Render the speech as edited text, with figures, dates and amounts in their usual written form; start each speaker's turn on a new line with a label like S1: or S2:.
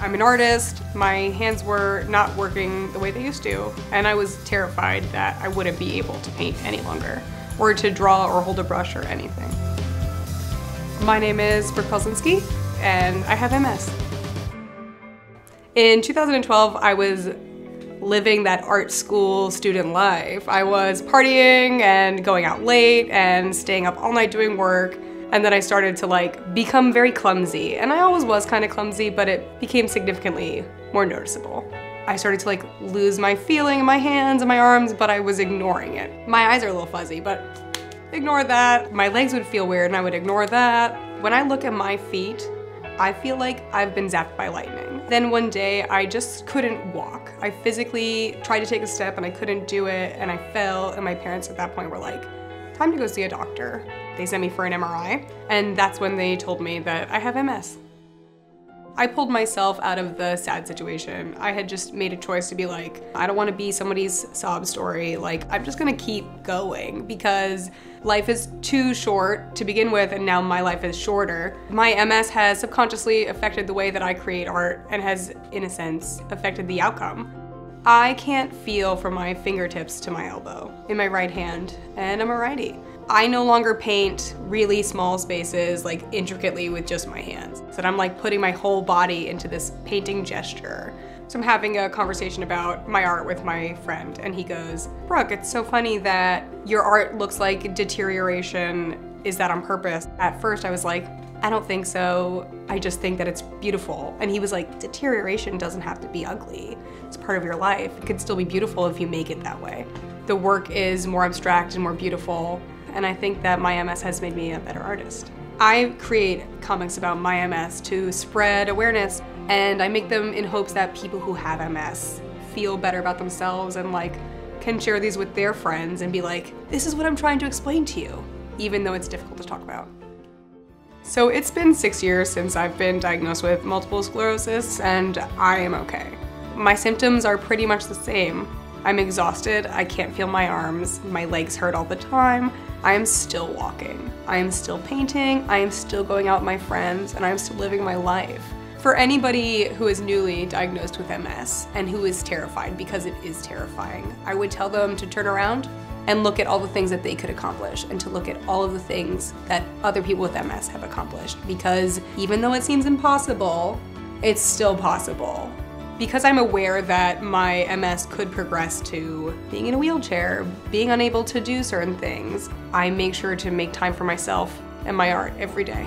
S1: I'm an artist, my hands were not working the way they used to, and I was terrified that I wouldn't be able to paint any longer, or to draw or hold a brush or anything. My name is Brooke Pelczynski, and I have MS. In 2012, I was living that art school student life. I was partying and going out late and staying up all night doing work. And then I started to become very clumsy. And I always was kind of clumsy, but it became significantly more noticeable. I started to lose my feeling in my hands and my arms, but I was ignoring it. My eyes are a little fuzzy, but ignore that. My legs would feel weird and I would ignore that. When I look at my feet, I feel like I've been zapped by lightning. Then one day I just couldn't walk. I physically tried to take a step and I couldn't do it, and I fell, and my parents at that point were like, time to go see a doctor. They sent me for an MRI, and that's when they told me that I have MS. I pulled myself out of the sad situation. I had just made a choice to be like, I don't want to be somebody's sob story. I'm just gonna keep going because life is too short to begin with, and now my life is shorter. My MS has subconsciously affected the way that I create art and has, in a sense, affected the outcome. I can't feel from my fingertips to my elbow in my right hand, and I'm a righty. I no longer paint really small spaces intricately with just my hands. So I'm putting my whole body into this painting gesture. So I'm having a conversation about my art with my friend, and he goes, Brooke, it's so funny that your art looks like deterioration. Is that on purpose? At first I was like, I don't think so. I just think that it's beautiful. And he was like, deterioration doesn't have to be ugly. It's part of your life. It could still be beautiful if you make it that way. The work is more abstract and more beautiful, and I think that my MS has made me a better artist. I create comics about my MS to spread awareness, and I make them in hopes that people who have MS feel better about themselves and can share these with their friends and be like, this is what I'm trying to explain to you, even though it's difficult to talk about. So it's been 6 years since I've been diagnosed with multiple sclerosis, and I am okay. My symptoms are pretty much the same. I'm exhausted, I can't feel my arms, my legs hurt all the time. I am still walking, I am still painting, I am still going out with my friends, and I am still living my life. For anybody who is newly diagnosed with MS and who is terrified, because it is terrifying, I would tell them to turn around and look at all the things that they could accomplish, and to look at all of the things that other people with MS have accomplished. Because even though it seems impossible, it's still possible. Because I'm aware that my MS could progress to being in a wheelchair, being unable to do certain things, I make sure to make time for myself and my art every day.